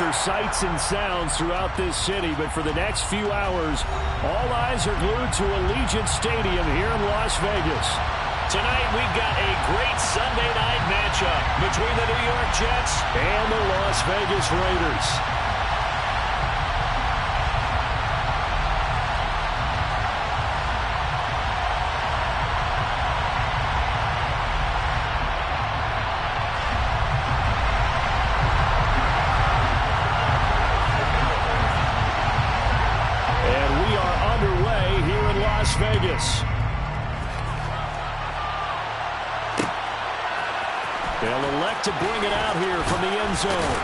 are sights and sounds throughout this city, but for the next few hours, all eyes are glued to Allegiant Stadium here in Las Vegas. Tonight, we've got a great Sunday night matchup between the New York Jets and the Las Vegas Raiders. Vegas. They'll elect to bring it out here from the end zone.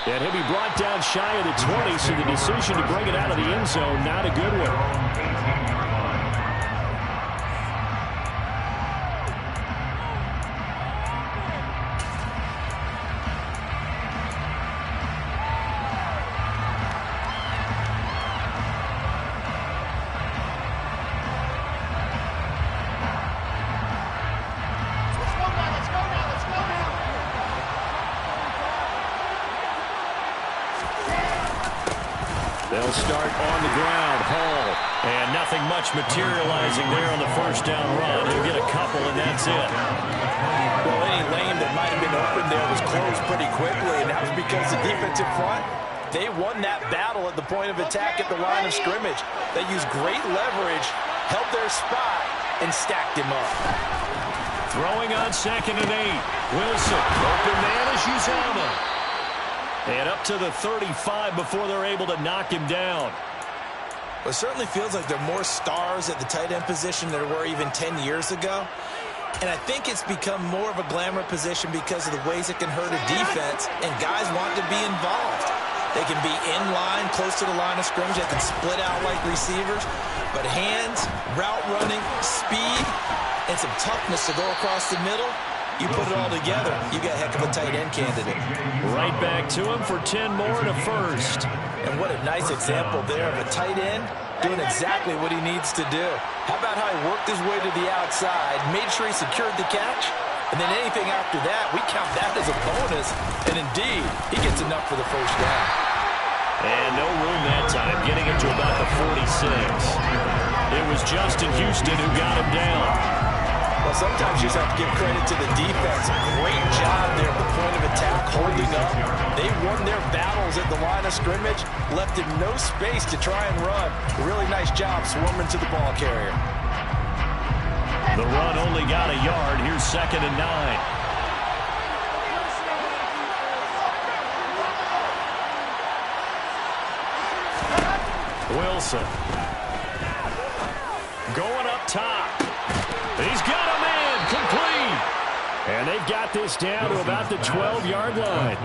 And he'll be brought down shy of the 20, so the decision to bring it out of the end zone, not a good one. They'll start on the ground. Hall. And nothing much materializing there on the first down run. He'll get a couple, and that's it. Well, any lane that might have been open there was closed pretty quickly, and that was because the defensive front, they won that battle at the point of attack at the line of scrimmage. They used great leverage, held their spot, and stacked him up. Throwing on 2nd and 8. Wilson. Open man is Uzomah. And up to the 35 before they're able to knock him down. Well, it certainly feels like there are more stars at the tight end position than there were even 10 years ago. And I think it's become more of a glamour position because of the ways it can hurt a defense, and guys want to be involved. They can be in line, close to the line of scrimmage. They can split out like receivers. But hands, route running, speed, and some toughness to go across the middle, you put it all together, you got a heck of a tight end candidate. Right back to him for 10 more and a first. And what a nice example there of a tight end doing exactly what he needs to do. How about how he worked his way to the outside, made sure he secured the catch, and then anything after that, we count that as a bonus. And indeed, he gets enough for the first down. And no room that time, getting it to about the 46. It was Justin Houston who got him down. Well, sometimes you just have to give credit to the defense. Great job there at the point of attack, holding up. They won their battles at the line of scrimmage, left him no space to try and run. Really nice job swarming to the ball carrier. The run only got a yard. Here's 2nd and 9. Wilson. Going up top. He's got a man complete. And they've got this down to about the 12-yard line.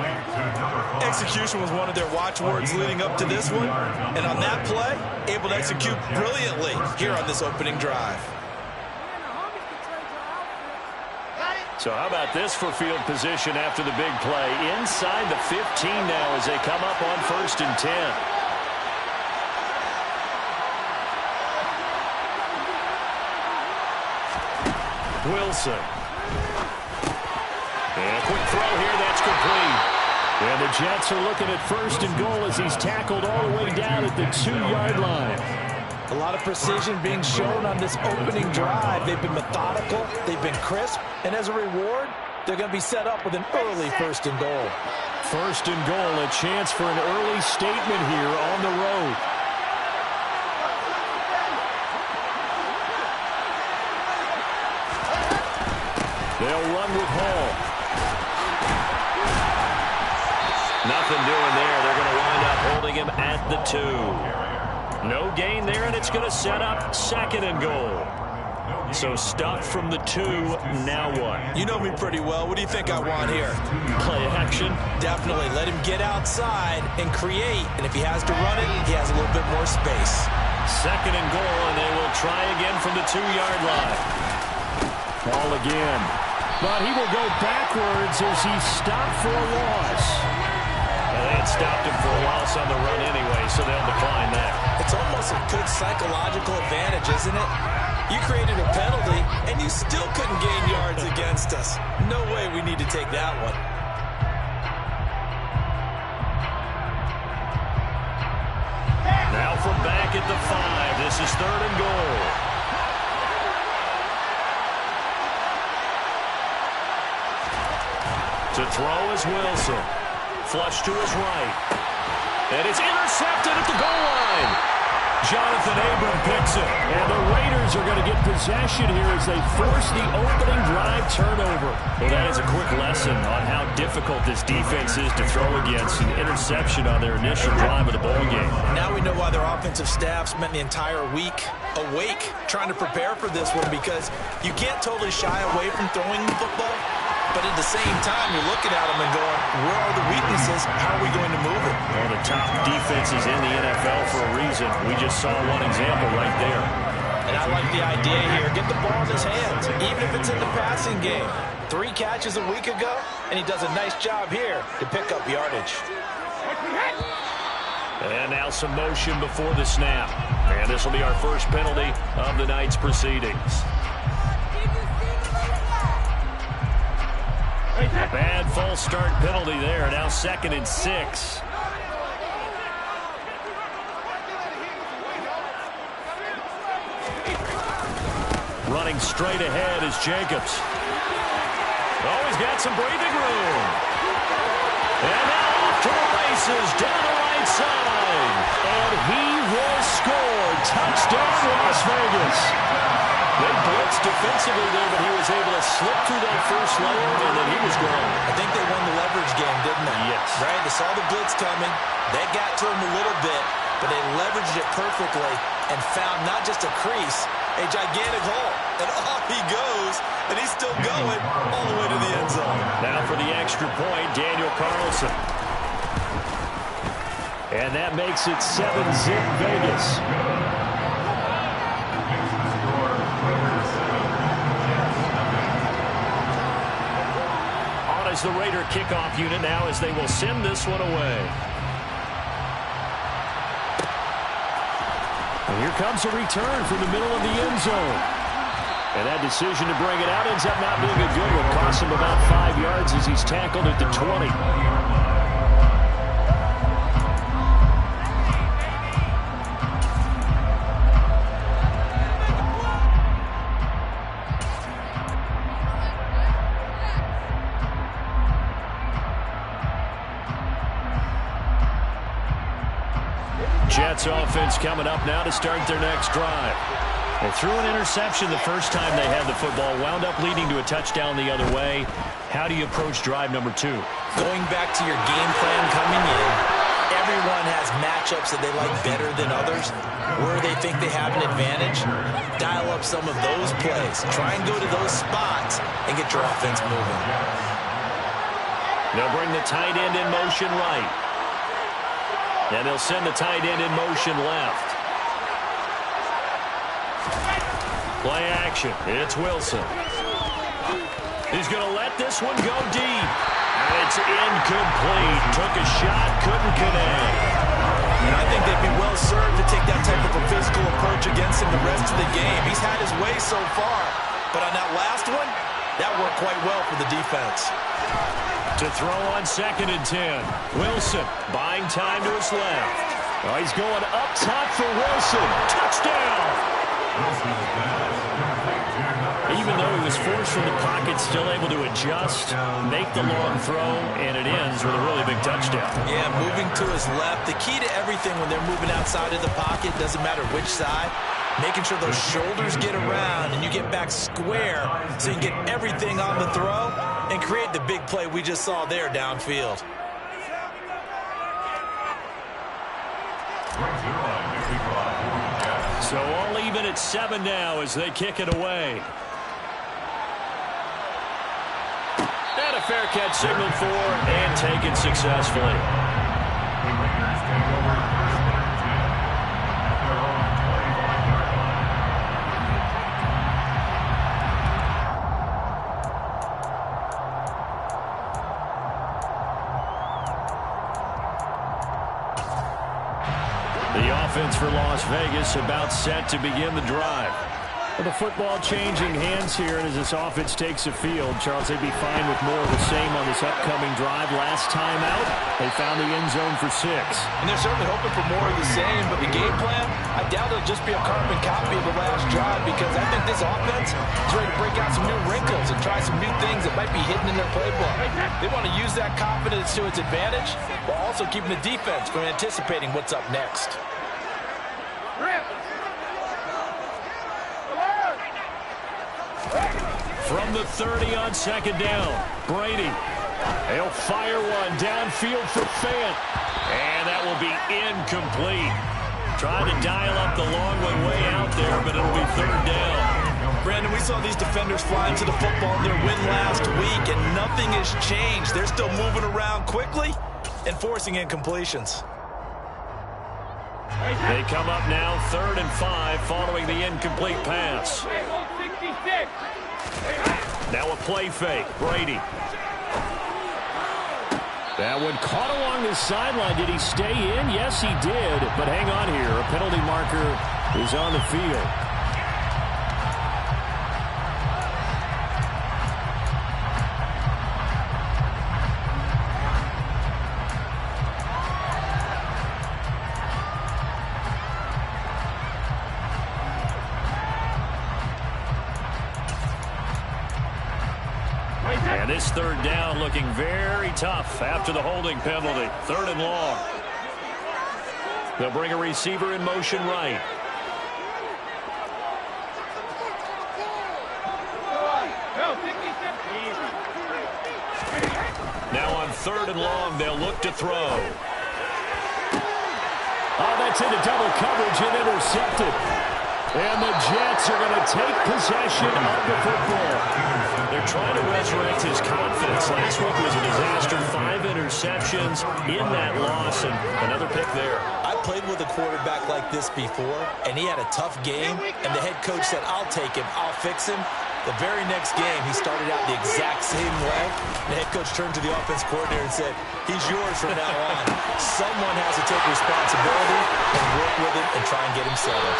Execution was one of their watchwords leading up to this one. And on that play, able to execute brilliantly here on this opening drive. So how about this for field position after the big play? Inside the 15 now as they come up on 1st and 10. Wilson. And a quick throw here, that's complete. And the Jets are looking at 1st and goal as he's tackled all the way down at the 2-yard line. A lot of precision being shown on this opening drive. They've been methodical, they've been crisp, and as a reward, they're going to be set up with an early 1st and goal. 1st and goal, a chance for an early statement here on the road. They'll run with Hall. Nothing doing there. They're going to wind up holding him at the 2. No gain there, and it's going to set up 2nd and goal. So stuffed from the 2, now what? You know me pretty well. What do you think I want here? Play action? Definitely. Let him get outside and create. And if he has to run it, he has a little bit more space. 2nd and goal, and they will try again from the 2-yard line. Ball again. But he will go backwards as he's stopped for a loss. Well, they had stopped him for a loss on the run anyway, so they'll decline that. It's almost a good psychological advantage, isn't it? You created a penalty, and you still couldn't gain yards against us. No way we need to take that one. at the 5. This is 3rd and goal. To throw is Wilson. Flush to his right. And it's intercepted at the goal line. Jonathan Abram picks it. And the Raiders are going to get possession here as they force the opening drive turnover. Well, that is a quick lesson on how difficult this defense is to throw against. An interception on their initial drive of the ball game. Now we know why their offensive staff spent the entire week awake trying to prepare for this one, because you can't totally shy away from throwing the football. But at the same time, you're looking at them and going, where are the weaknesses? How are we going to move it? Well, the top defenses in the NFL for a reason. We just saw one example right there. And I like the idea here. Get the ball in his hands, even if it's in the passing game. 3 catches a week ago, and he does a nice job here to pick up yardage. And now some motion before the snap. And this will be our first penalty of the night's proceedings. Bad false start penalty there. Now 2nd and 6. Running straight ahead is Jacobs. Oh, he's got some breathing room. And now off to the races down the right side. And he will score. Touchdown, Las Vegas. They blitzed defensively there, but he was able to slip through that first layer, and then he was gone. I think they won the leverage game, didn't they? Yes. Right? They saw the blitz coming. They got to him a little bit, but they leveraged it perfectly and found not just a crease, a gigantic hole. And off he goes, and he's still going all the way to the end zone. Now for the extra point, Daniel Carlson. And that makes it 7-zip Vegas. On as the Raider kickoff unit now as they will send this one away. And here comes a return from the middle of the end zone. And that decision to bring it out ends up not being a good one. Costs him about 5 yards as he's tackled at the 20. Jets offense coming up now to start their next drive. They threw an interception the first time they had the football, wound up leading to a touchdown the other way. How do you approach drive number 2? Going back to your game plan coming in, everyone has matchups that they like better than others. Where they think they have an advantage, dial up some of those plays. Try and go to those spots and get your offense moving. They'll bring the tight end in motion right. And they'll send the tight end in motion left. Play action. It's Wilson. He's going to let this one go deep. And it's incomplete. Took a shot, couldn't connect. And I think they'd be well served to take that type of a physical approach against him the rest of the game. He's had his way so far. But on that last one, that worked quite well for the defense. To throw on 2nd and 10. Wilson buying time to his left. Oh, he's going up top for Wilson. Touchdown! Even though he was forced from the pocket, still able to adjust, make the long throw, and it ends with a really big touchdown. Yeah, moving to his left. The key to everything when they're moving outside of the pocket, doesn't matter which side, making sure those shoulders get around and you get back square so you can get everything on the throw and create the big play we just saw there downfield. So all even at 7 now as they kick it away. And a fair catch signaled for and taken successfully. The offense for Las Vegas about set to begin the drive. Well, the football changing hands here, and as this offense takes the field, Charles, they'd be fine with more of the same on this upcoming drive. Last time out, they found the end zone for 6. And they're certainly hoping for more of the same, but the game plan, I doubt it'll just be a carbon copy of the last drive, because I think this offense is ready to break out some new wrinkles and try some new things that might be hidden in their playbook. They want to use that confidence to its advantage, while also keeping the defense from anticipating what's up next. From the 30 on second down, Brady. He'll fire one downfield for Fant. And that will be incomplete. Trying to dial up the long way out there, but it'll be third down. Brandon, we saw these defenders fly into the football in their win last week, and nothing has changed. They're still moving around quickly and forcing incompletions. They come up now 3rd and 5 following the incomplete pass. Now a play fake. Brady. That one caught along the sideline. Did he stay in? Yes, he did. But hang on here. A penalty marker is on the field. And this third down looking very tough after the holding penalty. 3rd and long. They'll bring a receiver in motion right. Now on 3rd and long, they'll look to throw. Oh, that's into double coverage and intercepted. And the Jets are going to take possession of the football. They're trying to resurrect his confidence. Last week was a disaster. 5 interceptions in that loss, and another pick there. I played with a quarterback like this before, and he had a tough game, and the head coach said, I'll take him, I'll fix him. The very next game, he started out the exact same way. The head coach turned to the offense coordinator and said, he's yours from now on. Someone has to take responsibility and work with him and try and get him settled.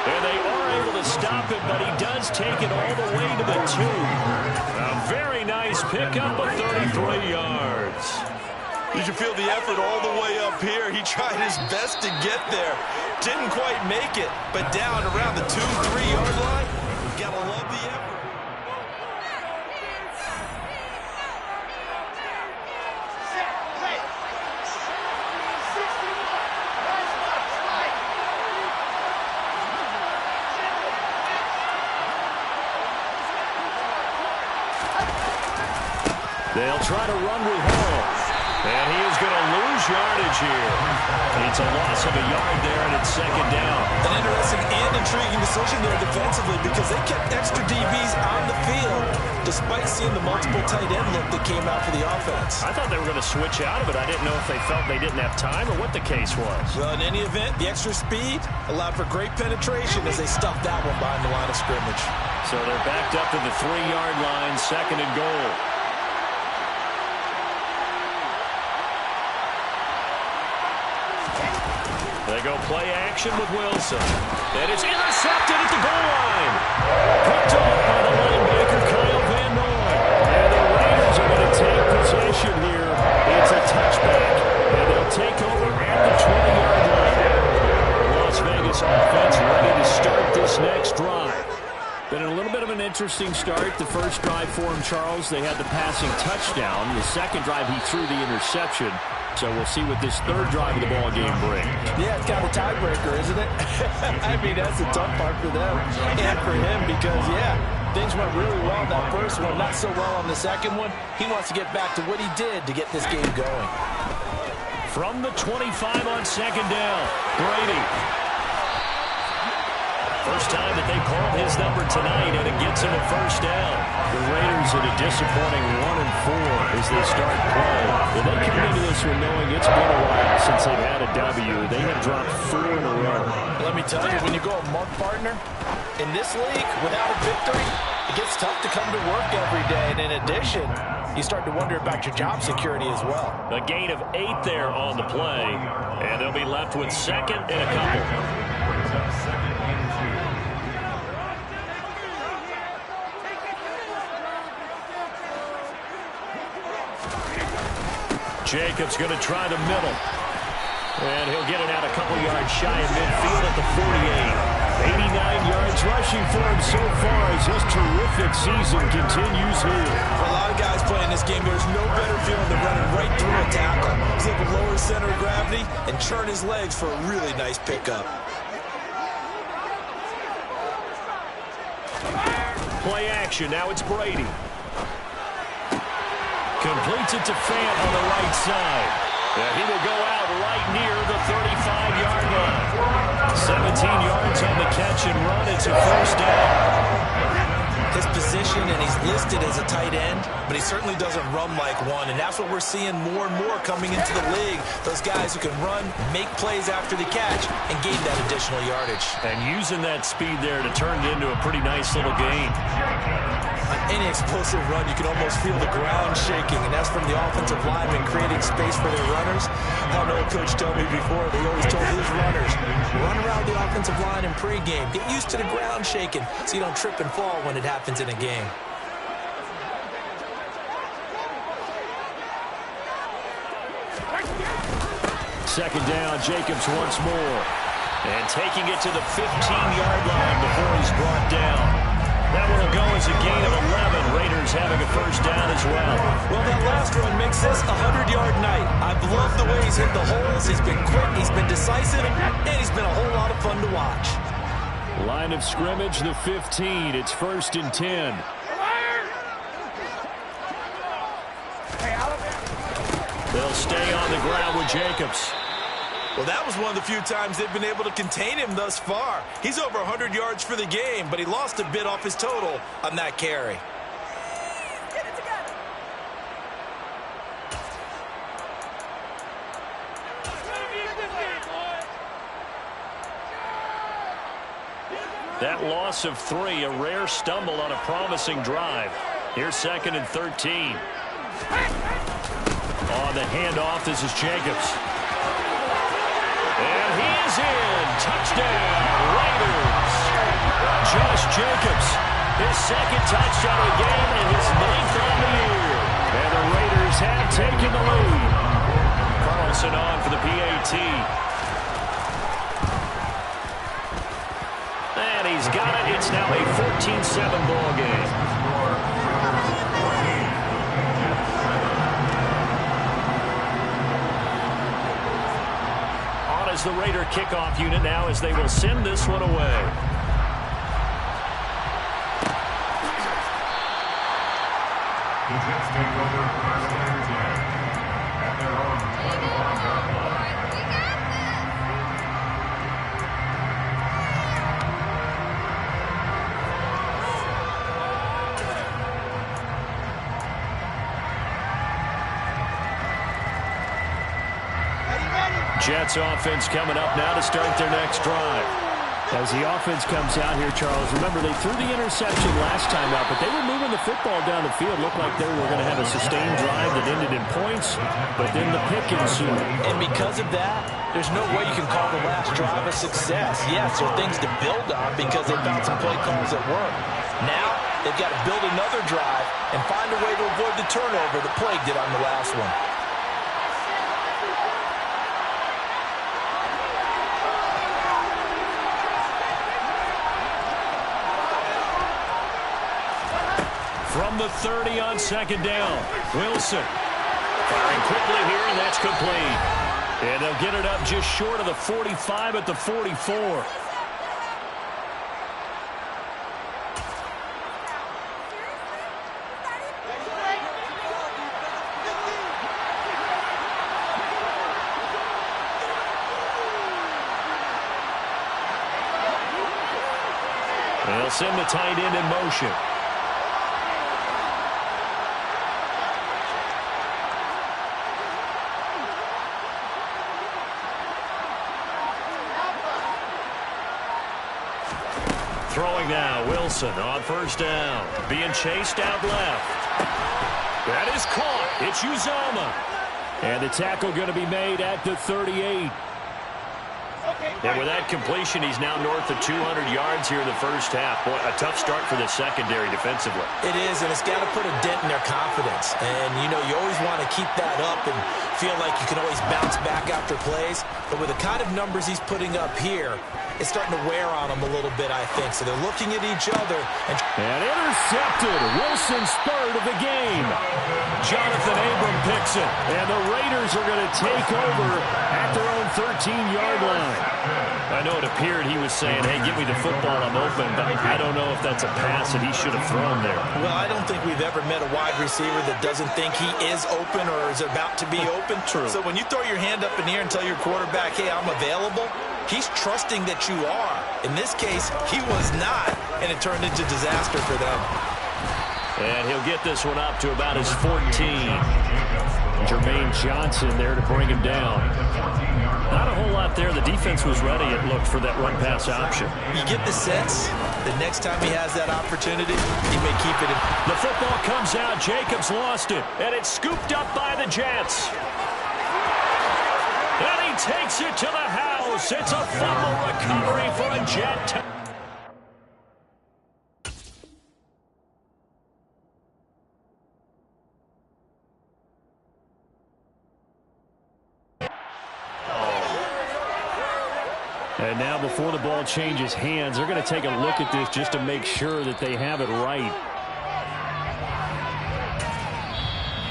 And they are able to stop it, but he does take it all the way to the 2. A very nice pickup of 33 yards. You should feel the effort all the way up here. He tried his best to get there. Didn't quite make it, but down around the 2-3 yard line, you gotta love the effort. They'll try to run with Hall. And he is going to lose yardage here. It's a loss of a yard there, and it's second down. An interesting and intriguing decision there defensively, because they kept extra DBs on the field despite seeing the multiple tight end look that came out for the offense. I thought they were going to switch out of it. I didn't know if they felt they didn't have time or what the case was. Well, in any event, the extra speed allowed for great penetration as they stuffed that one behind the line of scrimmage. So they're backed up to the 3-yard line, 2nd and goal. They go play action with Wilson. And it's intercepted at the goal line. Picked off by the linebacker, Kyle Van Noy. And the Raiders are going to take possession here. It's a touchback. And they'll take over at the 20-yard line. Las Vegas offense ready to start this next drive. Been a little bit of an interesting start. The first drive for him, Charles, they had the passing touchdown. The second drive, he threw the interception. So we'll see what this third drive of the ball game brings. Yeah, it's kind of a tiebreaker, isn't it? I mean, that's the tough part for them and for him because, yeah, things went really well in that first one, not so well on the second one. He wants to get back to what he did to get this game going. From the 25 on second down, Brady. First time that they called his number tonight, and it gets him a first down. The Raiders at a disappointing 1-4 as they start play. And they come into this one knowing it's been a while since they've had a W. They have dropped 4 in a row. Let me tell you, when you go a month partner in this league without a victory, it gets tough to come to work every day. And in addition, you start to wonder about your job security as well. A gain of 8 there on the play, and they'll be left with 2nd and a couple. Jacobs going to try the middle. And he'll get it out a couple yards shy of midfield at the 48. 89 yards rushing for him so far as his terrific season continues here. For a lot of guys playing this game, there's no better feeling than running right through a tackle. He's able to lower his center of gravity and churn his legs for a really nice pickup. Play action. Now it's Brady. Completes it to Fant on the right side. And he will go out right near the 35-yard line. 17 yards on the catch and run. It's a first down. His position, and he's listed as a tight end, but he certainly doesn't run like one, and that's what we're seeing more and more coming into the league. Those guys who can run, make plays after the catch, and gain that additional yardage. And using that speed there to turn it into a pretty nice little gain. On any explosive run, you can almost feel the ground shaking, and that's from the offensive linemen creating space for their runners. I know a coach told me before, they always told his runners, run around the offensive line in pregame. Get used to the ground shaking so you don't trip and fall when it happens in a game. Second down, Jacobs once more. And taking it to the 15-yard line before he's brought down. That one will go as a gain of 11. Raiders having a first down as well. Well, that last run makes this a 100-yard night. I've loved the way he's hit the holes. He's been quick, he's been decisive, and he's been a whole lot of fun to watch. Line of scrimmage, the 15. It's 1st and 10. They'll stay on the ground with Jacobs. Well, that was one of the few times they've been able to contain him thus far. He's over 100 yards for the game, but he lost a bit off his total on that carry. Get it together. That loss of 3, a rare stumble on a promising drive. Here's 2nd and 13. On the handoff, this is Jacobs. And he is in. Touchdown, Raiders. Josh Jacobs, his 2nd touchdown of the game and his 9th on the year. And the Raiders have taken the lead. Carlson on for the PAT. And he's got it. It's now a 14-7 ball game. As the Raider kickoff unit now as they will send this one away. The Jets take over first and 10 at their own 21-yard line. Jets offense coming up now to start their next drive. As the offense comes out here, Charles, remember they threw the interception last time out, but they were moving the football down the field. Looked like they were going to have a sustained drive that ended in points, but then the pick ensued. And because of that, there's no way you can call the last drive a success. Yes, there are things to build on because they found some play calls that work. Now, they've got to build another drive and find a way to avoid the turnover the Plague did on the last one. From the 30 on 2nd down, Wilson firing quickly here, and that's complete. And they'll get it up just short of the 45 at the 44. They'll send the tight end in motion. Throwing now, Wilson on 1st down. Being chased out left. That is caught. It's Uzomah. And the tackle going to be made at the 38. And with that completion, he's now north of 200 yards here in the first half. Boy, a tough start for the secondary defensively. It is, and it's got to put a dent in their confidence. And, you know, you always want to keep that up and feel like you can always bounce back after plays. But with the kind of numbers he's putting up here, it's starting to wear on them a little bit, I think. So they're looking at each other. And intercepted. Wilson's third of the game. Jonathan Abram picks it. And the Raiders are going to take over at their own 13-yard line. I know it appeared he was saying, hey, give me the football, I'm open, but I don't know if that's a pass that he should have thrown there. Well, I don't think we've ever met a wide receiver that doesn't think he is open or is about to be open. True. So when you throw your hand up in the air and tell your quarterback, hey, I'm available, he's trusting that you are. In this case, he was not, and it turned into disaster for them. And he'll get this one up to about his 14. Jermaine Johnson there to bring him down. Not a whole lot there. The defense was ready, it looked, for that run-pass option. You get the sense that next time he has that opportunity, he may keep it in. The football comes out. Jacobs lost it, and it's scooped up by the Jets. And he takes it to the house. It's a fumble recovery for a Jet. And now before the ball changes hands, they're going to take a look at this just to make sure that they have it right.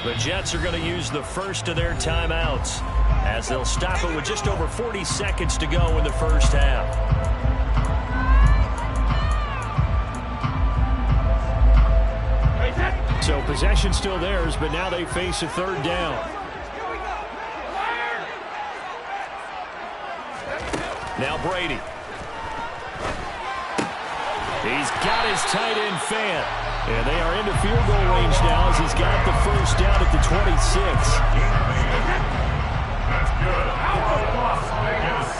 The Jets are going to use the first of their timeouts as they'll stop it with just over 40 seconds to go in the first half. So possession still theirs, but now they face a third down. Now Brady. He's got his tight end fan. And they are into field goal range now as he's got the first down at the 26. That's good. Las Vegas.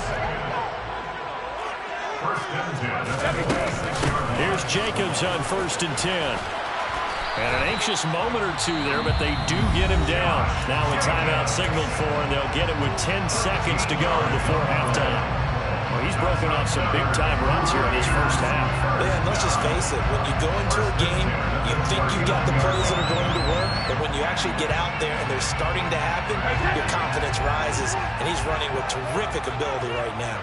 First and 10. Here's Jacobs on 1st and 10. And an anxious moment or two there, but they do get him down. Now a timeout signaled for, and they'll get it with 10 seconds to go before halftime. Well, he's broken off some big-time runs here in his first half. Man, let's just face it. When you go into a game, you think you've got the plays that are going to work, but when you actually get out there and they're starting to happen, your confidence rises, and he's running with terrific ability right now.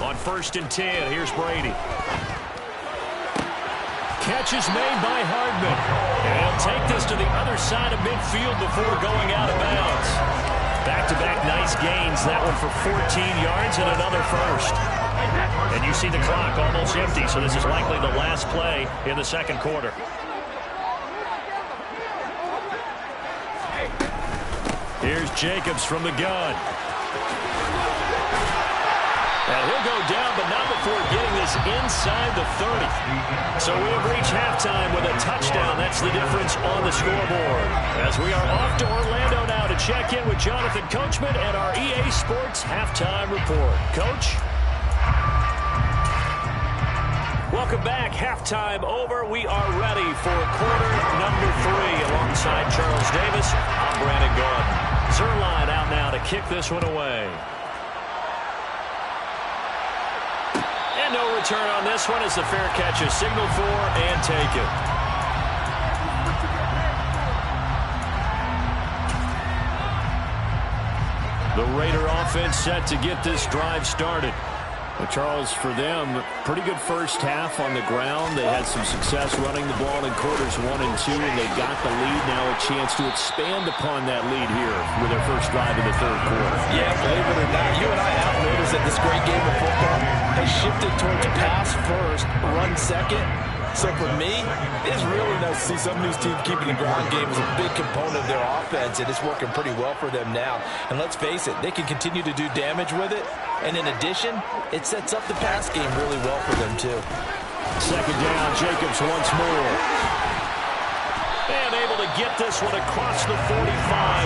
On 1st and 10, here's Brady. Catch is made by Hardman. And he'll take this to the other side of midfield before going out of bounds. Back-to-back nice gains. That one for 14 yards and another first. And you see the clock almost empty, so this is likely the last play in the second quarter. Here's Jacobs from the gun. And he'll go down, but not before getting this inside the 30. So we have reached halftime with a touchdown. That's the difference on the scoreboard. As we are off to Orlando now to check in with Jonathan Coachman and our EA Sports Halftime Report. Coach? Welcome back. Halftime over. We are ready for quarter number 3. Alongside Charles Davis, I'm Brandon Gordon. Zerline out now to kick this one away. And no return on this one as the fair catch is signaled for and taken. The Raider offense set to get this drive started. Well, Charles, for them, pretty good first half on the ground. They had some success running the ball in quarters 1 and 2, and they got the lead. Now a chance to expand upon that lead here with their first drive in the third quarter. Yeah, believe it or not, you and I have noticed that this great game of football has shifted towards pass first, run second. So for me, it's really nice to see some of these teams keeping the ground game as a big component of their offense, and it's working pretty well for them now. And let's face it, they can continue to do damage with it. And in addition, it sets up the pass game really well for them, too. Second down, Jacobs once more. And able to get this one across the 45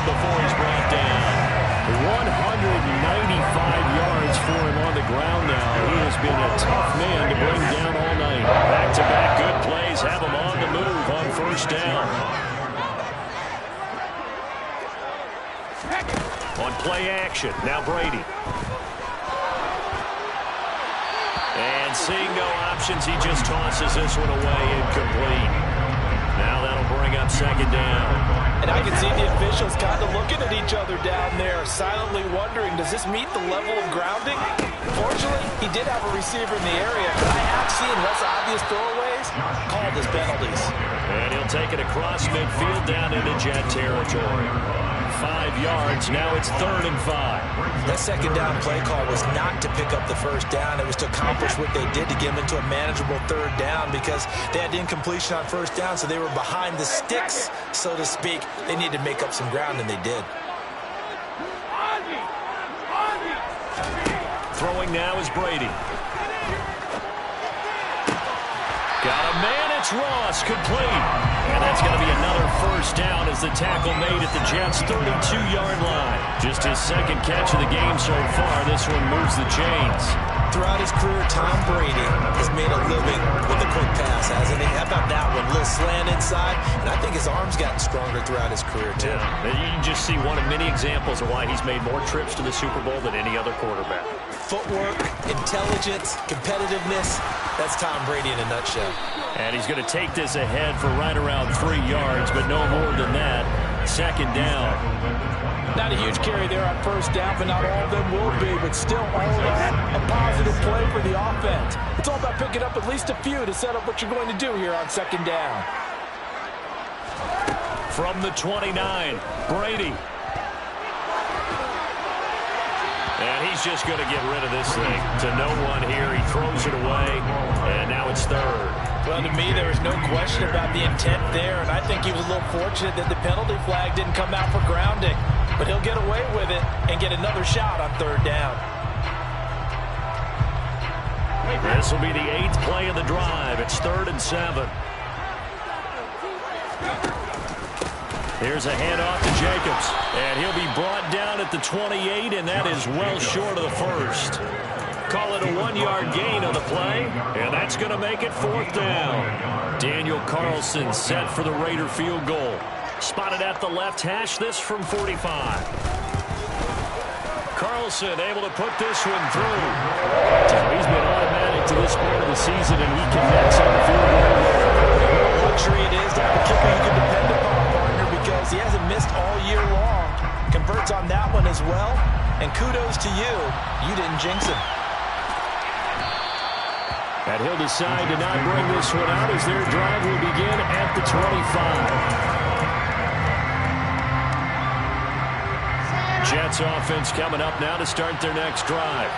before he's brought down. 195 yards for him on the ground now. He has been a tough man to bring down all night. Back-to-back good plays have him on the move on first down. Play action. Now Brady. And seeing no options, he just tosses this one away, incomplete. Now that'll bring up second down. And I can see the officials kind of looking at each other down there, silently wondering, does this meet the level of grounding? Fortunately, he did have a receiver in the area. I have seen less obvious throwaways called as penalties. And he'll take it across midfield down into Jet territory. 5 yards. Now it's 3rd and 5. That second down play call was not to pick up the first down. It was to accomplish what they did to get them into a manageable 3rd down because they had incompletion on first down, so they were behind the sticks, so to speak. They needed to make up some ground, and they did. Throwing now is Brady. Got a man, it's Ross, complete. And that's going to be another first down as the tackle made at the Jets' 32-yard line. Just his second catch of the game so far. This one moves the chains. Throughout his career, Tom Brady has made a living with the quick pass, hasn't he? How about that one? A little slant inside, and I think his arm's gotten stronger throughout his career, too. Yeah. You can just see one of many examples of why he's made more trips to the Super Bowl than any other quarterback. Footwork, intelligence, competitiveness, that's Tom Brady in a nutshell. And he's going to take this ahead for right around 3 yards, but no more than that. Second down. Not a huge carry there on first down, but not all of them will be. But still, all in all, a positive play for the offense. It's all about picking up at least a few to set up what you're going to do here on second down. From the 29, Brady. And he's just going to get rid of this thing. To no one here. He throws it away, and now it's 3rd. Well, to me, there was no question about the intent there, and I think he was a little fortunate that the penalty flag didn't come out for grounding. But he'll get away with it and get another shot on 3rd down. This will be the 8th play of the drive. It's 3rd and 7. Here's a handoff to Jacobs, and he'll be brought down at the 28, and that is well short of the first. Call it a 1-yard gain on the play, and that's going to make it 4th down. Daniel Carlson set for the Raider field goal. Spotted at the left hash, this from 45. Carlson able to put this one through. He's been automatic to this point of the season, and he connects on the field goal. What luxury it is to have a kicker you can depend upon, partner, because he hasn't missed all year long. Converts on that one as well, and kudos to you. You didn't jinx him. And he'll decide to not bring this one out as their drive will begin at the 25. Jets offense coming up now to start their next drive.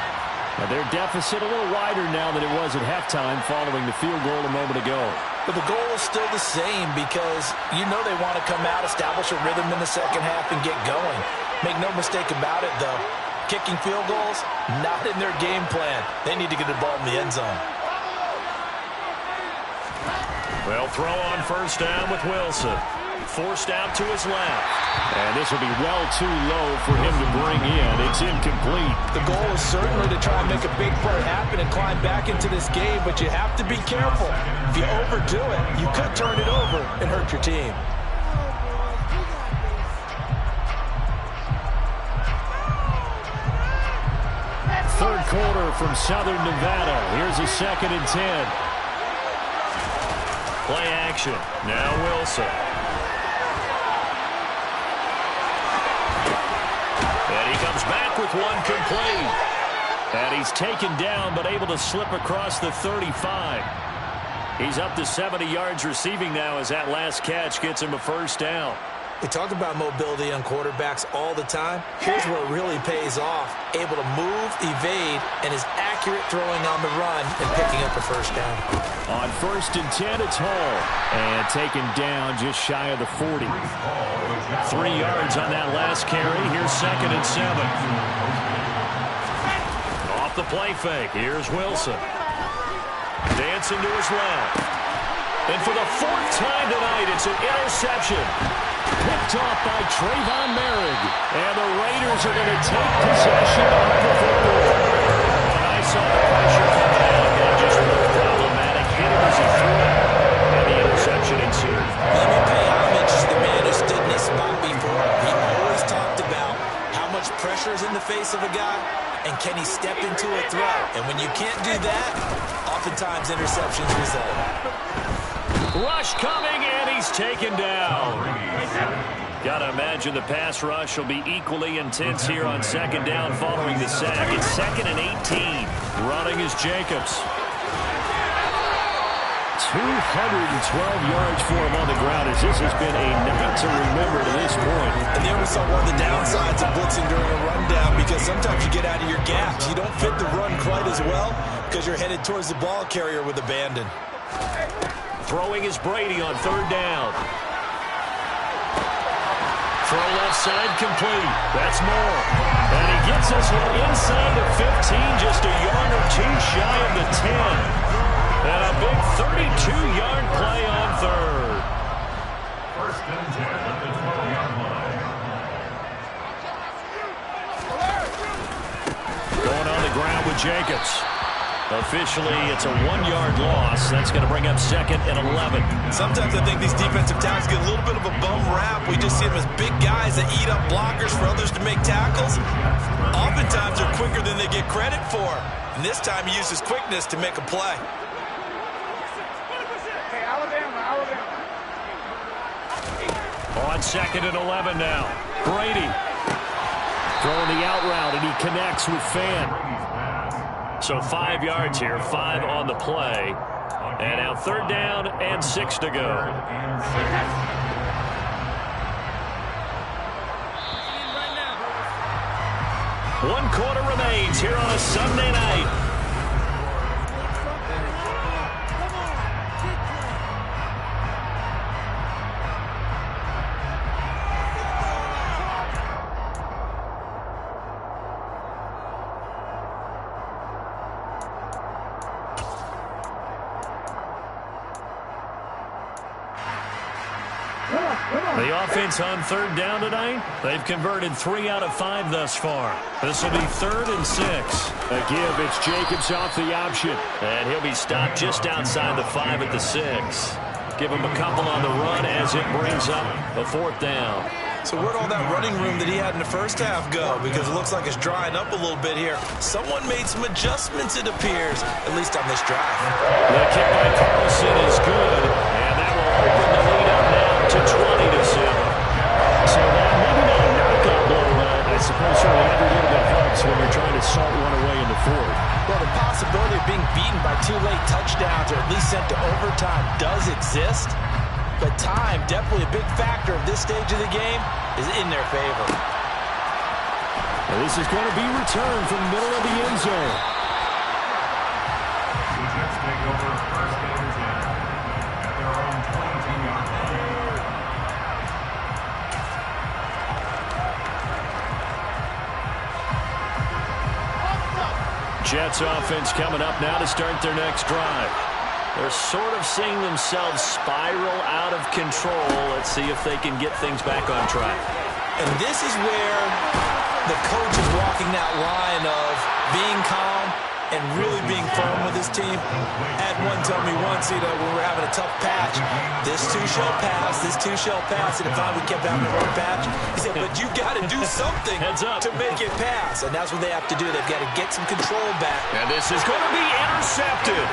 Now their deficit a little wider now than it was at halftime following the field goal a moment ago. But the goal is still the same because you know they want to come out, establish a rhythm in the second half, and get going. Make no mistake about it, though. Kicking field goals, not in their game plan. They need to get the ball in the end zone. Well, throw on first down with Wilson. Forced out to his left. And this will be well too low for him to bring in. It's incomplete. The goal is certainly to try and make a big play happen and climb back into this game, but you have to be careful. If you overdo it, you could turn it over and hurt your team. Third quarter from Southern Nevada. Here's a 2nd and 10. Play action. Now Wilson. And he comes back with one complete. And he's taken down but able to slip across the 35. He's up to 70 yards receiving now as that last catch gets him a first down. We talk about mobility on quarterbacks all the time. Here's where it really pays off. Able to move, evade, and is accurate throwing on the run and picking up a first down. On 1st and 10, it's Hall. And taken down just shy of the 40. 3 yards on that last carry. Here's 2nd and 7. Off the play fake. Here's Wilson. Dancing to his left. And for the 4th time tonight, it's an interception. Picked off by Trayvon Merrick. And the Raiders are going to take possession of the football. When I saw the pressure coming out, that just looked problematic. Hit him as he threw it. And the interception ensued. Let me pay homage to the man who stood in this spot before. He always talked about how much pressure can he step into a throw? And when you can't do that, oftentimes interceptions result. Rush coming, and he's taken down. Got to imagine the pass rush will be equally intense here on second down following the sack. It's 2nd and 18. Running is Jacobs. 212 yards for him on the ground, as this has been a night to remember to this point. And there we saw one of the downsides of blitzing during a rundown, because sometimes you get out of your gaps. You don't fit the run quite as well because you're headed towards the ball carrier with abandon. Throwing is Brady on 3rd down. Throw left side complete. That's Moore. And he gets us inside the 15, just a yard or two shy of the 10. And a big 32-yard play on 3rd. 1st and 10 at the 12-yard line. Going on the ground with Jacobs. Officially, it's a 1-yard loss. That's going to bring up 2nd and 11. Sometimes I think these defensive tackles get a little bit of a bum rap. We just see them as big guys that eat up blockers for others to make tackles. Oftentimes, they're quicker than they get credit for. And this time, he uses quickness to make a play. On 2nd and 11 now. Brady throwing the out route, and he connects with Fan. So 5 yards here, 5 on the play. And now 3rd down and 6 to go. 1 quarter remains here on a Sunday night. The offense on 3rd down tonight, they've converted 3 out of 5 thus far. This will be 3rd and 6. A give, it's Jacobs off the option. And he'll be stopped just outside the 5 at the 6. Give him a couple on the run as it brings up a 4th down. So where'd all that running room that he had in the first half go? Because it looks like it's drying up a little bit here. Someone made some adjustments, it appears, at least on this drive. The kick by Carlson is good, and that will open the lead up now to 20-7. So maybe not a knockout blow, I suppose certainly every little bit helps when you're trying to salt one away in the 4th. Well, the possibility of being beaten by 2 late touchdowns or at least sent to overtime does exist. But time, definitely a big factor of this stage of the game, is in their favor. And this is going to be returned from the middle of the end zone. The Jets take over 1st and 10 at their own 22-yard line. Jets offense coming up now to start their next drive. They're sort of seeing themselves spiral out of control. Let's see if they can get things back on track. And this is where the coach is walking that line of being calm and really being firm with his team. Had one tell me once, when we were having a tough patch, this too shall pass, this too shall pass. And if we kept having a rough patch, he said, but you got to do something to make it pass. And that's what they have to do. They've got to get some control back. And this is going to be intercepted.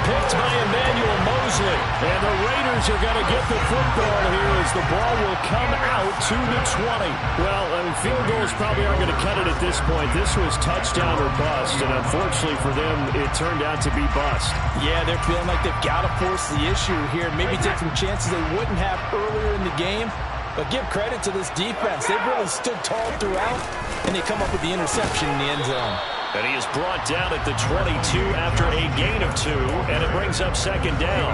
Picked by Emmanuel Mosley. And the Raiders are going to get the football here as the ball will come out to the 20. Well, field goals probably aren't going to cut it at this point. This was touchdown or bust, and unfortunately for them, it turned out to be bust. Yeah, they're feeling like they've got to force the issue here. Maybe take some chances they wouldn't have earlier in the game. But give credit to this defense. They've really stood tall throughout, and they come up with the interception in the end zone. And he is brought down at the 22 after a gain of 2, and it brings up 2nd down.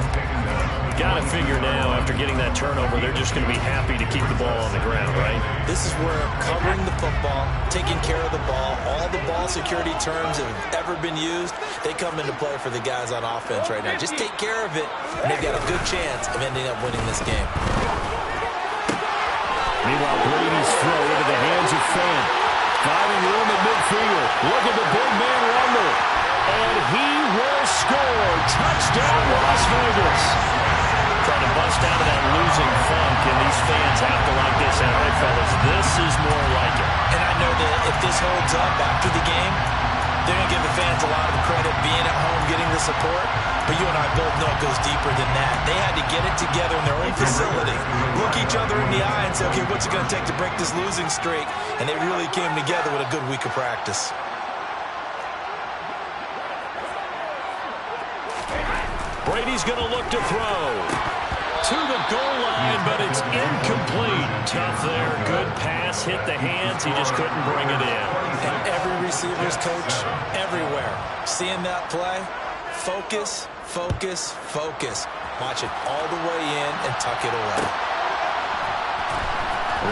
Got to figure now, after getting that turnover, they're just going to be happy to keep the ball on the ground, right? This is where covering the football, taking care of the ball, all the ball security terms that have ever been used, they come into play for the guys on offense right now. Just take care of it, and they've got a good chance of ending up winning this game. Meanwhile, Brady's throw into the hands of Fan. Finding room at midfield. Look at the big man rumble. And he will score. Touchdown, Las Vegas. Trying to bust out of that losing funk, and these fans have to like this. And all right, fellas, this is more like it. And I know that if this holds up after the game, they're going to give the fans a lot of credit being at home, getting the support. But you and I both know it goes deeper than that. They had to get it together in their own facility, look each other in the eye and say, okay, what's it going to take to break this losing streak? And they really came together with a good week of practice. Brady's going to look to throw. To the goal line, but it's incomplete. Tough there. Good pass. Hit the hands. He just couldn't bring it in. And every receiver's coach everywhere. Seeing that play, focus, focus, focus. Watch it all the way in and tuck it away.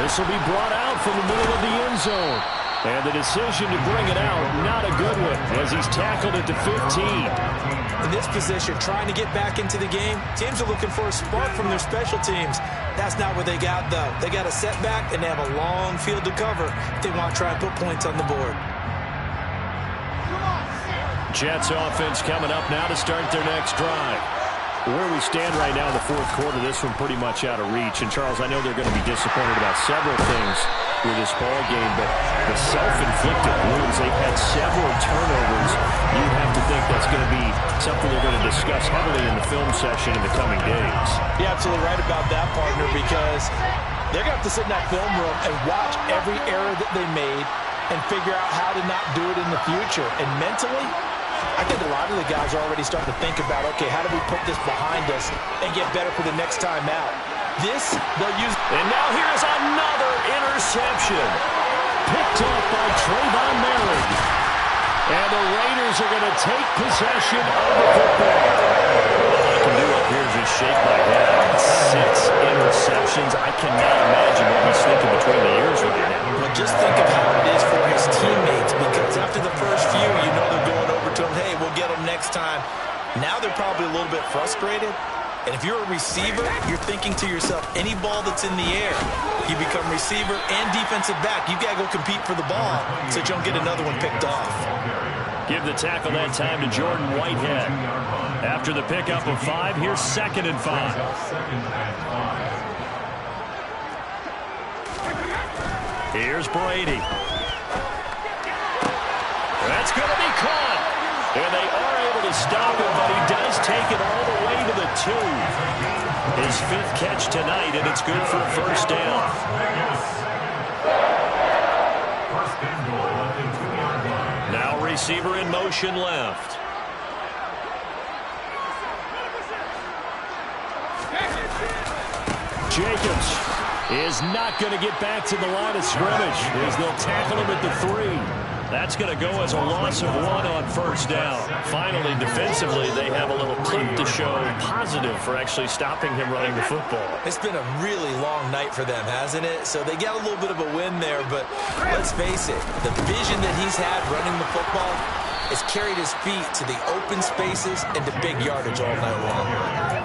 This will be brought out from the middle of the end zone. And the decision to bring it out, not a good one, as he's tackled at the 15. In this position, trying to get back into the game, teams are looking for a spark from their special teams. That's not what they got, though. They got a setback, and they have a long field to cover if they want to try and put points on the board. Jets offense coming up now to start their next drive. Where we stand right now in the fourth quarter, this one pretty much out of reach. And, Charles, I know they're going to be disappointed about several things with this ball game, but the self-inflicted wounds, they've had several turnovers. You have to think that's going to be something they're going to discuss heavily in the film session in the coming days. You're absolutely right about that, partner, because they're going to have to sit in that film room and watch every error that they made and figure out how to not do it in the future. And mentally, I think a lot of the guys are already starting to think about, okay, how do we put this behind us and get better for the next time out? This, they'll use. And now here's another interception. Picked off by Trayvon Merrick. And the Raiders are going to take possession of the football. All I can do up here is just shake my head. 6 interceptions. I cannot imagine what he's thinking between the ears right now. But just think of how it is for his teammates, because after the first few, you know they're going over to him, hey, we'll get them next time. Now they're probably a little bit frustrated. And if you're a receiver, you're thinking to yourself, any ball that's in the air, you become receiver and defensive back. You've got to go compete for the ball so that you don't get another one picked off. Give the tackle that time to Jordan Whitehead. After the pickup of 5, here's 2nd and 5. Here's Brady. That's going to be caught. And they are able to stop him, but he does take it all the way to the 2. His 5th catch tonight, and it's good for a first down. Now receiver in motion left. Jacobs is not going to get back to the line of scrimmage as they'll tackle him at the 3. That's going to go as a loss of 1 on first down. Finally, defensively, they have a little clip to show positive for actually stopping him running the football. It's been a really long night for them, hasn't it? So they got a little bit of a win there, but let's face it, the vision that he's had running the football has carried his feet to the open spaces and to big yardage all night long.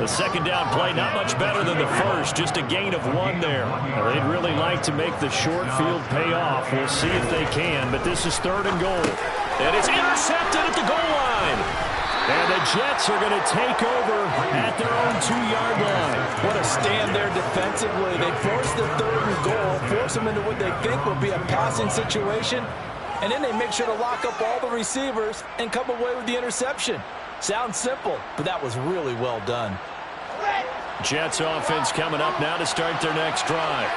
The second down play, not much better than the first, just a gain of 1 there. They'd really like to make the short field pay off. We'll see if they can, but this is 3rd and goal. And it's intercepted at the goal line. And the Jets are going to take over at their own 2-yard line. What a stand there defensively. They force the 3rd and goal, force them into what they think will be a passing situation, and then they make sure to lock up all the receivers and come away with the interception. Sounds simple, but that was really well done. Jets offense coming up now to start their next drive.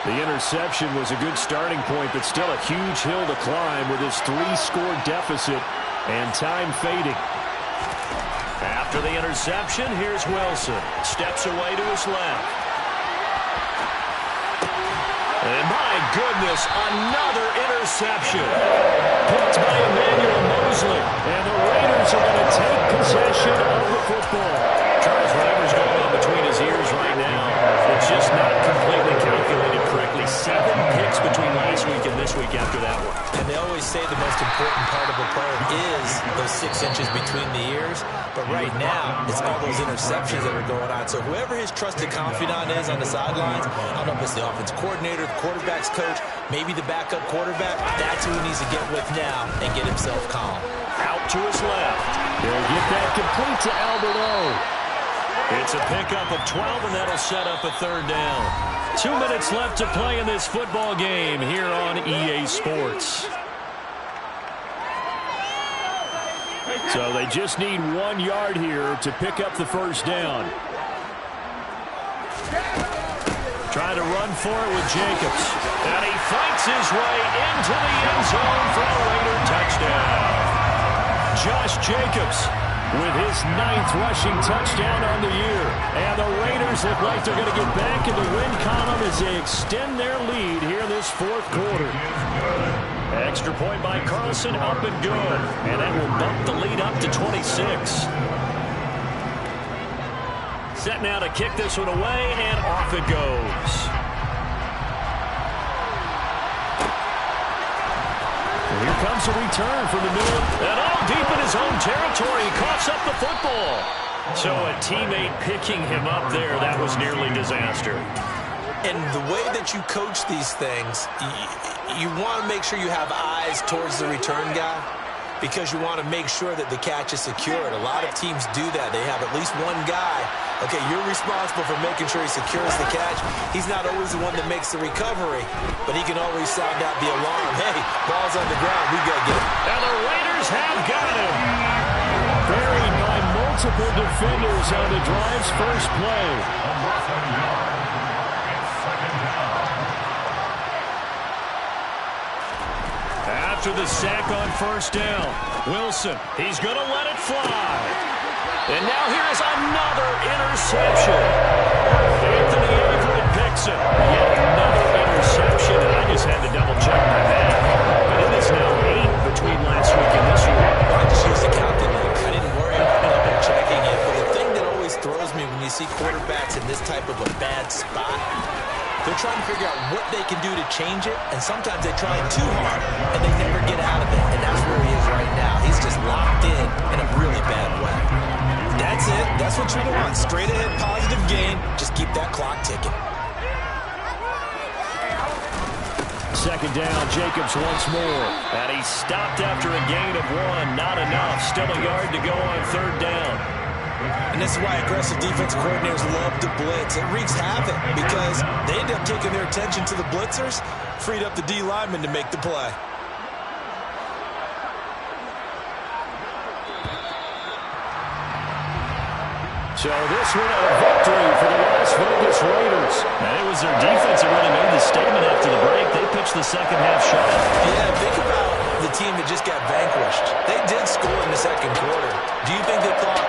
The interception was a good starting point, but still a huge hill to climb with his 3-score deficit and time fading. After the interception, here's Wilson. Steps away to his left. And my goodness, another interception. Picked by Emmanuel Mosley. And the Raiders are going to take possession of the football. Charles, whatever's going on between his ears right now, it's just not completely calculated correctly. 7 picks between last week and this week after that one. And they always say the most important part of a player is those 6 inches between the ears. But right now, it's all those interceptions that are going on. So whoever his trusted confidant is on the sidelines, I don't know if it's the offense coordinator, the quarterback's coach, maybe the backup quarterback, that's who he needs to get with now and get himself calm. Out to his left. They'll get that complete to Albert O. It's a pickup of 12, and that'll set up a third down. 2 minutes left to play in this football game here on EA Sports. So they just need 1 yard here to pick up the first down. Trying to run for it with Jacobs. And he fights his way into the end zone for a Raider touchdown. Josh Jacobs with his 9th rushing touchdown on the year. And the Raiders look like they're going to get back in the win column as they extend their lead here in this fourth quarter. Extra point by Carlson, up and good. And that will bump the lead up to 26. Set now to kick this one away, and off it goes. And here comes a return from the middle. And all deep in his own territory, he coughs up the football. So a teammate picking him up there, that was nearly disaster. And the way that you coach these things, you want to make sure you have eyes towards the return guy, because you want to make sure that the catch is secured. A lot of teams do that. They have at least one guy. Okay, you're responsible for making sure he secures the catch. He's not always the one that makes the recovery, but he can always sound out the alarm. Hey, ball's on the ground. We got to get it. And the Raiders have got him. Buried by multiple defenders on the drive's first play. After the sack on first down, Wilson, he's going to let it fly. And now here is another interception. Anthony Everett picks it. Yet another interception, and I just had to double-check my math. But it is now 8 between last week and this week. I just used the calculator. I didn't worry about double-checking it. But the thing that always throws me when you see quarterbacks in this type of a bad spot, they're trying to figure out what they can do to change it, and sometimes they try too hard, and they never get out of it. And that's where he is right now. He's just locked in a really bad way. That's it. That's what you want. Straight ahead, positive gain. Just keep that clock ticking. Second down, Jacobs once more. And he stopped after a gain of 1. Not enough. Still a yard to go on third down. And this is why aggressive defensive coordinators love to blitz. It wreaks havoc because they end up taking their attention to the blitzers, freed up the D lineman to make the play. So this one a victory for the Las Vegas Raiders. And it was their defense that really made the statement after the break. They pitched the second half shot. Yeah, think about the team that just got vanquished. They did score in the second quarter. Do you think they thought,